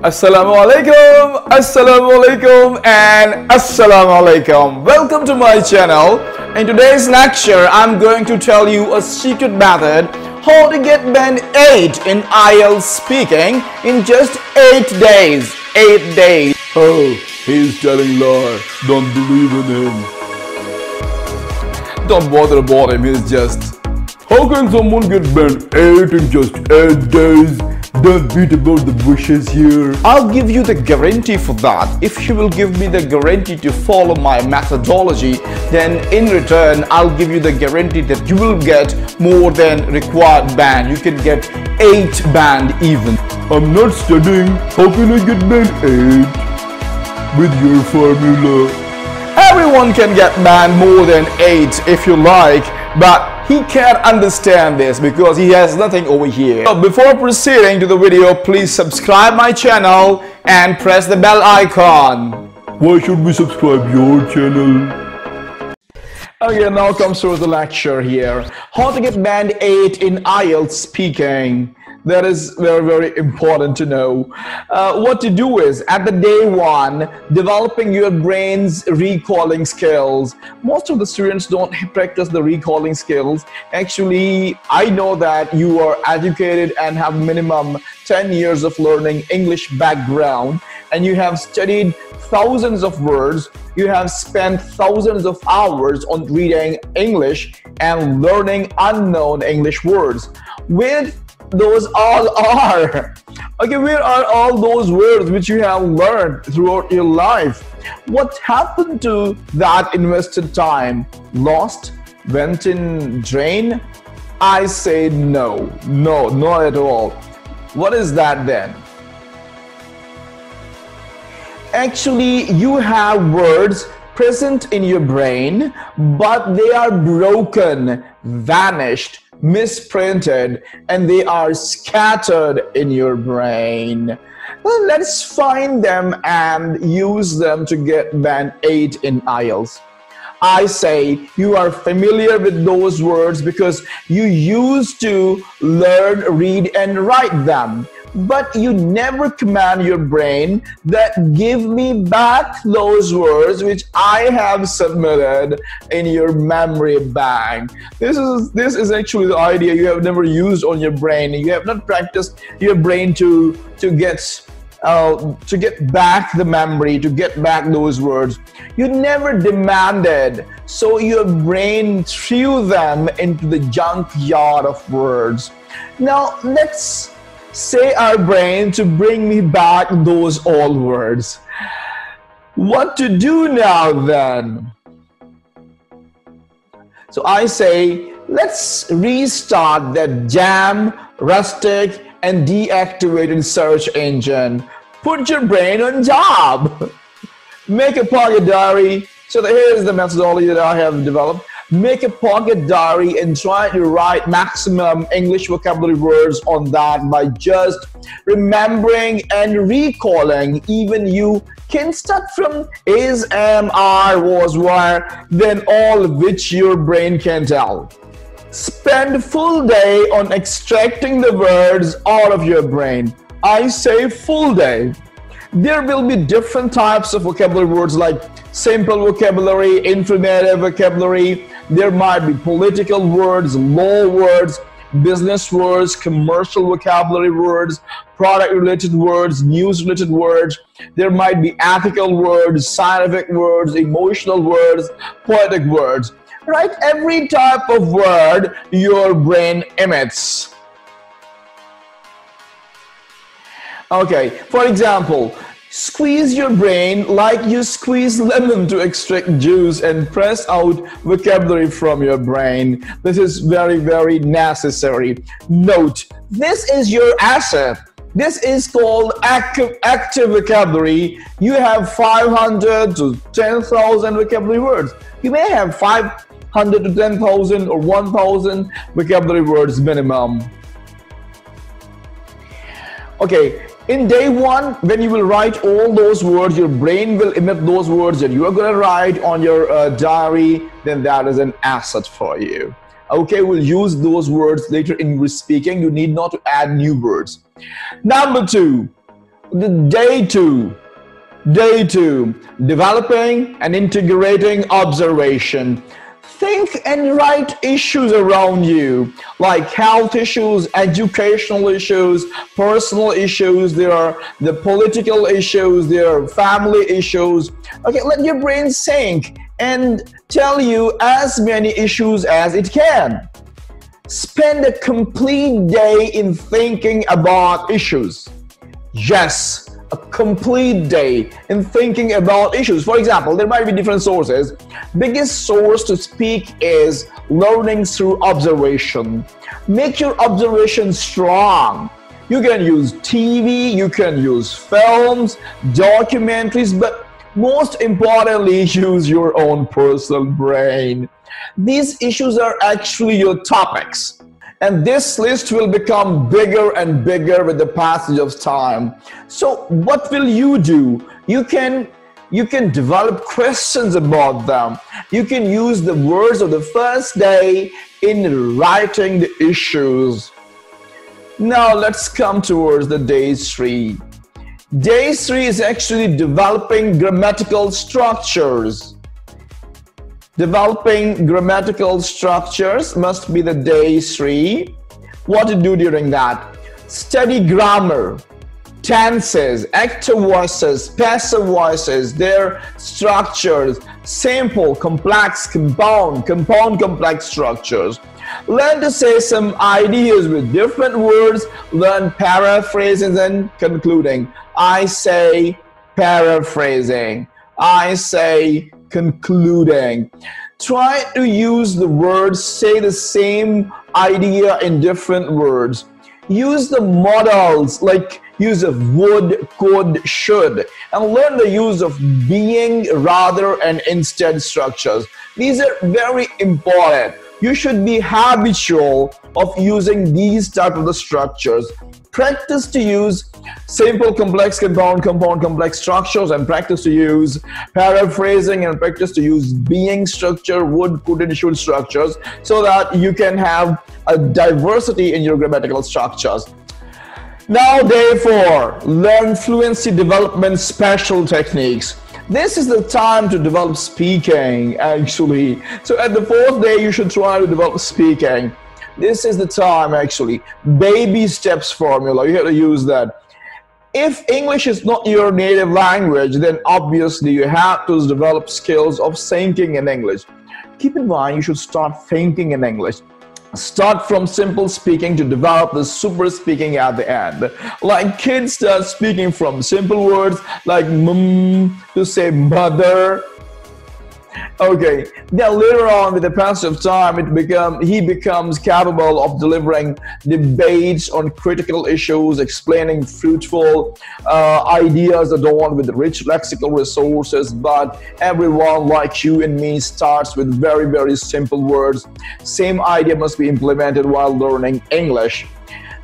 Assalamu alaikum, assalamu alaikum, and assalamu alaikum. Welcome to my channel. In today's lecture, I'm going to tell you a secret method how to get band 8 in IELTS speaking in just 8 days. 8 days. Oh, he's telling lie. Don't believe in him. Don't bother about him, he's just... How can someone get band 8 in just 8 days? Don't beat about the bushes here. I'll give you the guarantee for that. If you will give me the guarantee to follow my methodology, then in return, I'll give you the guarantee that you will get more than required band. You can get 8 band even. I'm not studying. How can I get band 8? With your formula. Everyone can get band more than 8 if you like, but he can't understand this because he has nothing over here. So before proceeding to the video, please subscribe my channel and press the bell icon. Why should we subscribe your channel? Okay, now comes through the lecture here. How to get band 8 in IELTS speaking. That is very important to know. What to do is, at the day 1, developing your brain's recalling skills. Most of the students don't practice the recalling skills. Actually, I know that you are educated and have minimum 10 years of learning English background, and you have studied thousands of words. You have spent thousands of hours on reading English and learning unknown English words. With those all are. Okay, where are all those words which you have learned throughout your life? What happened to that invested time? Lost? Went in drain? I say no, not at all. What is that then? Actually, you have words present in your brain, but they are broken, vanished, misprinted, and they are scattered in your brain. Well, let's find them and use them to get band 8 in IELTS. I say you are familiar with those words because you used to learn, read, and write them. But you never command your brain that give me back those words which I have submitted in your memory bank. This is actually the idea you have never used on your brain. You have not practiced your brain to get back the memory, to get back those words. You never demanded, so your brain threw them into the junkyard of words. Now let's say our brain to bring me back those old words. What to do now then? So I say, let's restart that jam, rustic, and deactivated search engine. Put your brain on job. Make a pocket diary. So here's the methodology that I have developed. Make a pocket diary and try to write maximum English vocabulary words on that by just remembering and recalling. Even you can start from is, am, are, was, were, then all which your brain can tell. Spend full day on extracting the words out of your brain. I say full day. There will be different types of vocabulary words like simple vocabulary, informative vocabulary. There might be political words, law words, business words, commercial vocabulary words, product-related words, news-related words. There might be ethical words, scientific words, emotional words, poetic words. Right? Every type of word your brain emits. Okay, for example, squeeze your brain like you squeeze lemon to extract juice and press out vocabulary from your brain. This is very necessary. Note, this is your asset. This is called active vocabulary. You have 500 to 10,000 vocabulary words. You may have 500 to 10,000 or 1,000 vocabulary words minimum. Okay. In day 1, when you will write all those words, your brain will emit those words that you are going to write on your diary, then that is an asset for you. Okay, we'll use those words later in speaking. You need not to add new words. Number 2, The day two, developing and integrating observation. Think and write issues around you, like health issues, educational issues, personal issues, there are the political issues, there are family issues. Okay, let your brain think and tell you as many issues as it can. Spend a complete day in thinking about issues. Yes, a complete day in thinking about issues. For example, there might be different sources. Biggest source to speak is learning through observation. Make your observation strong. You can use TV, you can use films, documentaries, but most importantly, use your own personal brain. These issues are actually your topics. And this list will become bigger and bigger with the passage of time. So what will you do? You can develop questions about them. You can use the words of the first day in writing the issues. Now let's come towards the day 3. Day 3 is actually developing grammatical structures. Developing grammatical structures must be the day 3. What to do during that? Study grammar, tenses, active voices, passive voices, their structures, simple, complex, compound, complex structures. Learn to say some ideas with different words, learn paraphrasing and concluding. I say paraphrasing. I say concluding. Try to use the words, say the same idea in different words. Use the modals like use of would, could, should, and learn the use of being, rather, and instead structures. These are very important. You should be habitual of using these type of the structures. Practice to use simple, complex, compound, complex structures, and practice to use paraphrasing, and practice to use being structure, would, could, and should structures, so that you can have a diversity in your grammatical structures. Now, day 4, learn fluency development special techniques. This is the time to develop speaking, actually. So at the 4th day, you should try to develop speaking. This is the time, actually. Baby steps formula, you have to use that. If English is not your native language, then obviously you have to develop skills of thinking in English. Keep in mind, you should start thinking in English. Start from simple speaking to develop the super speaking at the end. Like kids start speaking from simple words like to say mother. Okay, then later on with the passage of time, he becomes capable of delivering debates on critical issues, explaining fruitful ideas adorned with rich lexical resources. But everyone like you and me starts with very, very simple words. Same idea must be implemented while learning English.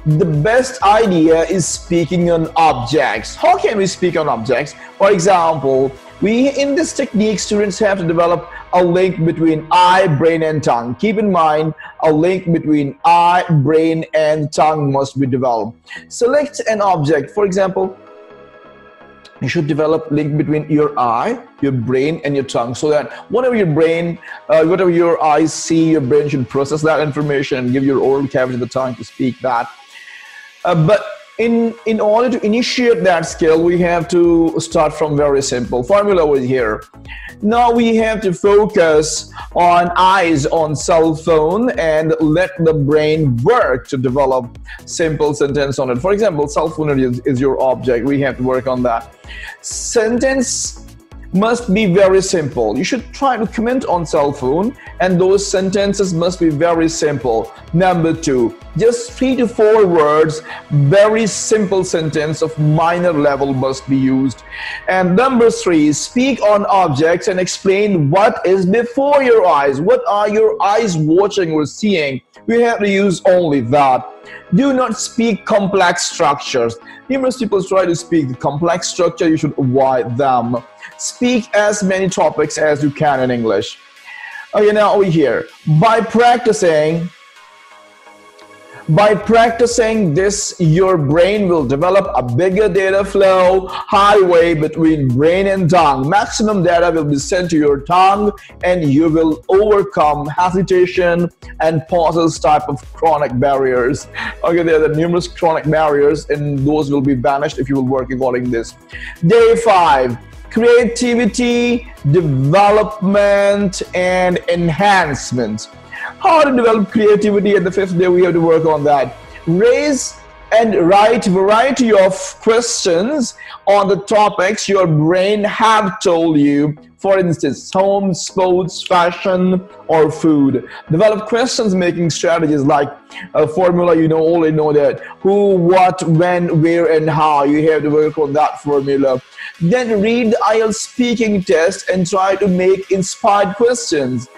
The best idea is speaking on objects. How can we speak on objects? For example, in this technique, students have to develop a link between eye, brain, and tongue. Keep in mind, a link between eye, brain, and tongue must be developed. Select an object. For example, you should develop link between your eye, your brain, and your tongue, so that whatever your eyes see, your brain should process that information and give your oral cavity the time to speak that. But in order to initiate that skill, we have to start from very simple formula over here. Now we have to focus on eyes on cell phone and let the brain work to develop simple sentence on it. For example, cell phone is your object. We have to work on that. Sentence must be very simple. You should try to comment on cell phone, and those sentences must be very simple. Number 2, just 3 to 4 words, very simple sentence of minor level must be used. And number 3, speak on objects and explain what is before your eyes. What are your eyes watching or seeing? We have to use only that. Do not speak complex structures. Numerous people try to speak complex structure. You should avoid them. Speak as many topics as you can in English. Okay, now over here, by practicing By practicing this, your brain will develop a bigger data flow highway between brain and tongue. Maximum data will be sent to your tongue and you will overcome hesitation and pauses type of chronic barriers. Okay, there are the numerous chronic barriers and those will be vanished if you will work according to this. Day 5. Creativity, development, and enhancement. How to develop creativity at the 5th day, we have to work on that. Raise and write variety of questions on the topics your brain have told you. For instance, home, sports, fashion, or food. Develop questions making strategies like a formula, you know, already know that. Who, what, when, where, and how. You have to work on that formula. Then read the IELTS speaking test and try to make inspired questions.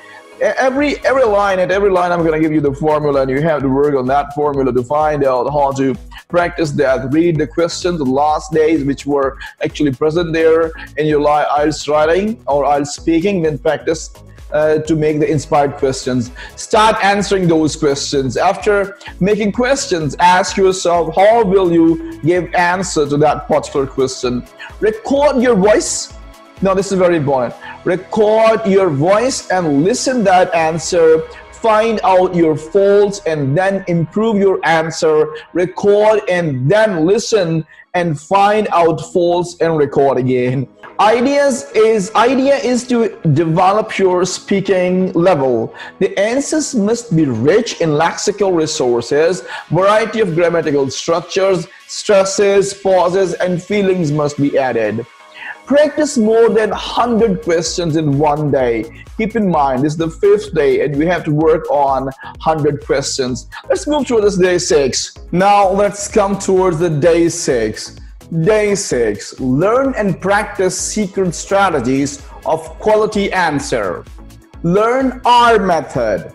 Every line I'm going to give you the formula and you have to work on that formula to find out how to practice that. Read the questions the last days which were actually present there in your IELTS writing or IELTS speaking, then practice to make the inspired questions. Start answering those questions. After making questions, ask yourself, how will you give answer to that particular question? Record your voice. Now this is very important. Record your voice and listen that answer. Find out your faults and then improve your answer. Record and then listen and find out faults and record again. Idea is to develop your speaking level. The answers must be rich in lexical resources, variety of grammatical structures, stresses, pauses, and feelings must be added. Practice more than 100 questions in one day. Keep in mind, this is the 5th day and we have to work on 100 questions. Let's move towards this day 6. Now let's come towards the day 6. Day 6. Learn and practice secret strategies of quality answer. Learn R method.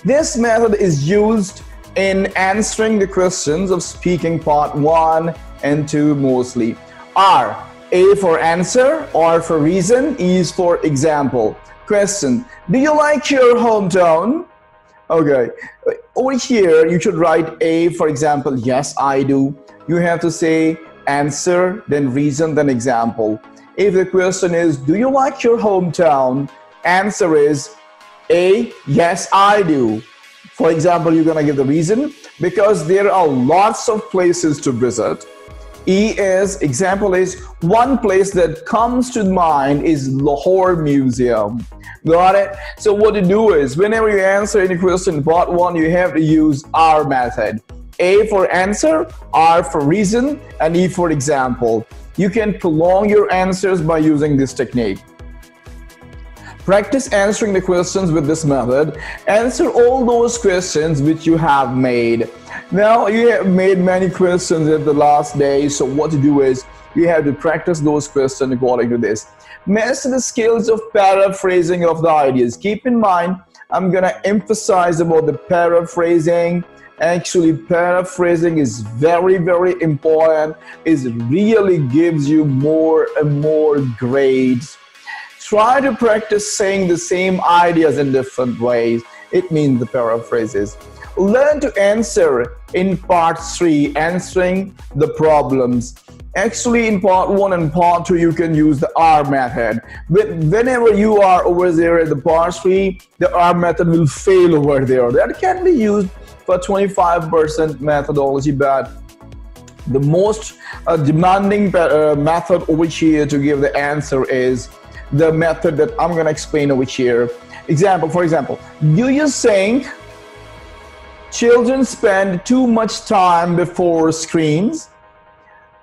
This method is used in answering the questions of speaking part 1 and 2 mostly. R. A for answer, R for reason, E is for example. Question: do you like your hometown? Okay, over here you should write A for example, yes I do. You have to say answer, then reason, then example. If the question is, do you like your hometown? Answer is A, yes I do. For example, you're gonna give the reason, because there are lots of places to visit. E is, example is, one place that comes to mind is Lahore Museum. Got it? So what you do is, whenever you answer any question part 1, you have to use R method. A for answer, R for reason, and E for example. You can prolong your answers by using this technique. Practice answering the questions with this method. Answer all those questions which you have made. Now you have made many questions at the last day, so what to do is you have to practice those questions according to this. Master the skills of paraphrasing of the ideas. Keep in mind, I'm gonna emphasize about the paraphrasing. Actually, paraphrasing is very, very important. It really gives you more and more grades. Try to practice saying the same ideas in different ways. It means the paraphrases. Learn to answer in part 3, answering the problems. Actually, in part 1 and part 2, you can use the R method. But whenever you are over there at the part 3, the R method will fail over there. That can be used for 25% methodology, but the most demanding method over here to give the answer is the method that I'm gonna explain over here. For example, do you think children spend too much time before screens?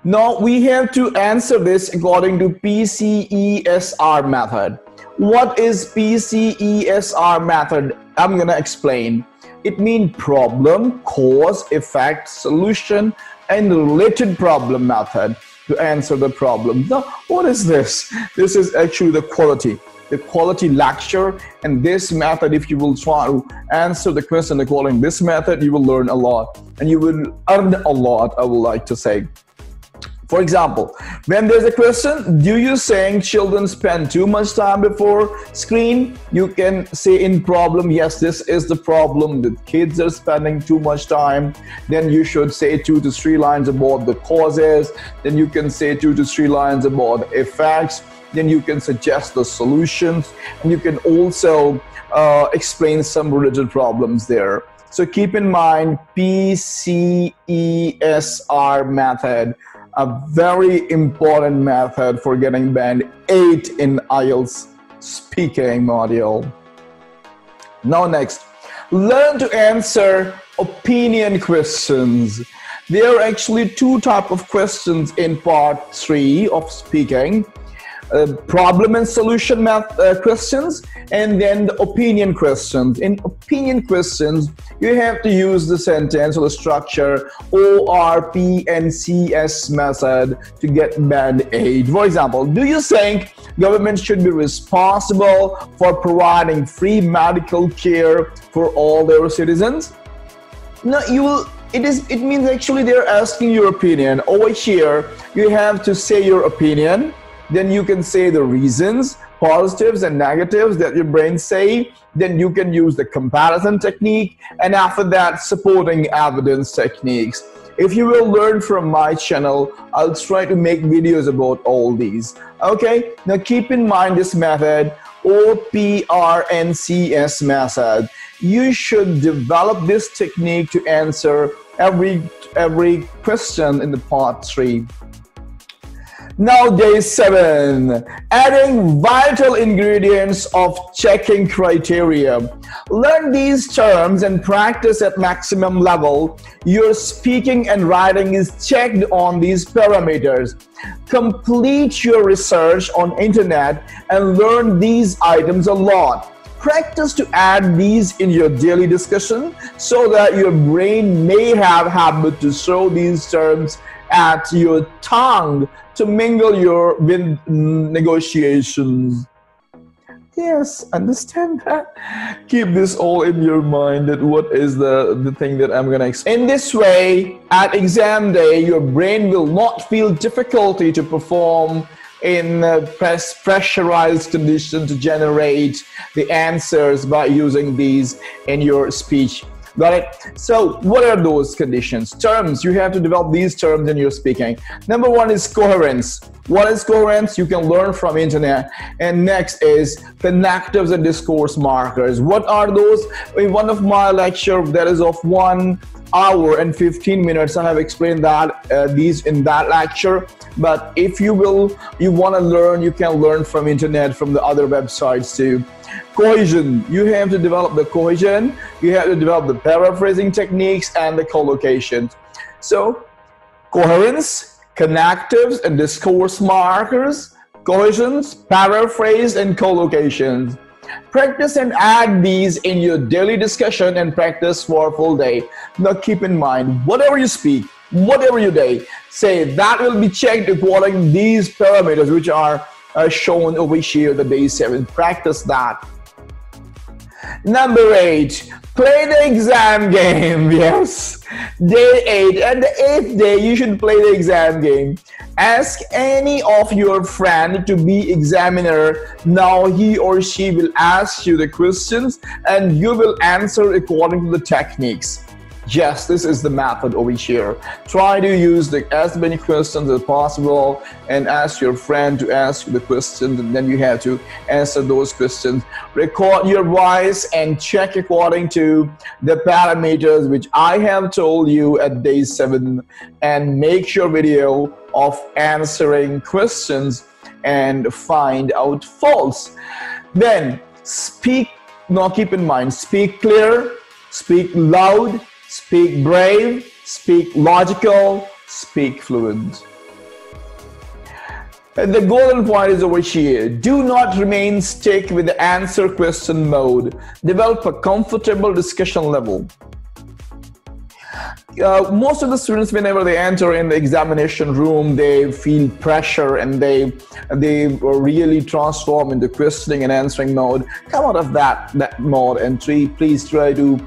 Now we have to answer this according to PCESR method. What is PCESR method? I'm gonna explain. It means problem, cause, effect, solution, and related problem method to answer the problem. Now, what is this? This is actually the quality lecture, and this method, if you will try to answer the question according to this method, you will learn a lot and you will earn a lot, I would like to say. For example, when there's a question, do you think children spend too much time before screen? You can say in problem, yes, this is the problem. The kids are spending too much time. Then you should say 2 to 3 lines about the causes. Then you can say 2 to 3 lines about effects. Then you can suggest the solutions. And you can also explain some related problems there. So keep in mind PCESR method, a very important method for getting band 8 in IELTS speaking module. Now next, learn to answer opinion questions. There are actually 2 types of questions in part 3 of speaking. Problem and solution questions, and then the opinion questions. In opinion questions, you have to use the sentence or the structure ORPNCS method to get band 8. For example, do you think government should be responsible for providing free medical care for all their citizens? No, it means actually they're asking your opinion. Over here, you have to say your opinion. Then you can say the reasons, positives and negatives that your brain say. Then you can use the comparison technique, and after that, supporting evidence techniques. If you will learn from my channel, I'll try to make videos about all these. Okay, now keep in mind this method, OPRNCS method. You should develop this technique to answer every question in the part 3. Now day 7, adding vital ingredients of checking criteria. Learn these terms and practice at maximum level. Your speaking and writing is checked on these parameters. Complete your research on internet and learn these items a lot. Practice to add these in your daily discussion so that your brain may have habit to throw these terms at your tongue to mingle with negotiations. Yes, understand that. Keep this all in your mind, that what is the thing that I'm gonna explain. In this way, at exam day, your brain will not feel difficulty to perform in pressurized condition to generate the answers by using these in your speech. Got it? So what are those conditions? Terms, you have to develop these terms in your speaking. Number 1 is coherence. What is coherence? You can learn from internet. And next is connectives and discourse markers. What are those? In one of my lecture that is of 1 hour and 15 minutes, I have explained that these in that lecture. But if you want to learn, you can learn from internet, from the other websites too. Cohesion, you have to develop the cohesion, you have to develop the paraphrasing techniques and the collocations. So coherence, connectives and discourse markers, cohesions, paraphrase and collocations. Practice and add these in your daily discussion and practice for a full day. Now keep in mind, whatever you speak, whatever you say, that will be checked according to these parameters which are shown over here, the day 7. Practice that. Number 8, play the exam game. Yes, day 8. And the 8th day, you should play the exam game. Ask any of your friend to be examiner. Now he or she will ask you the questions and you will answer according to the techniques. Yes, this is the method over here. Try to use as many questions as possible and ask your friend to ask you the questions, and then you have to answer those questions. Record your voice and check according to the parameters which I have told you at day 7, and make your video of answering questions and find out faults. Then speak, now keep in mind, speak clear, speak loud, speak brave, speak logical, speak fluent. And the golden point is over here. Do not remain stuck with the answer question mode. Develop a comfortable discussion level. Most of the students, whenever they enter in the examination room, they feel pressure and they really transform into questioning and answering mode. Come out of that mode and please try to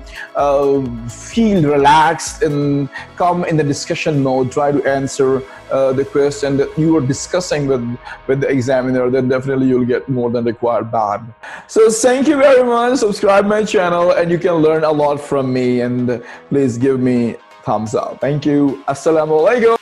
feel relaxed and come in the discussion mode. Try to answer the question that you are discussing with the examiner, then definitely you'll get more than required band. So thank you very much. Subscribe my channel and you can learn a lot from me, and please give me thumbs up. Thank you. Assalamu alaikum.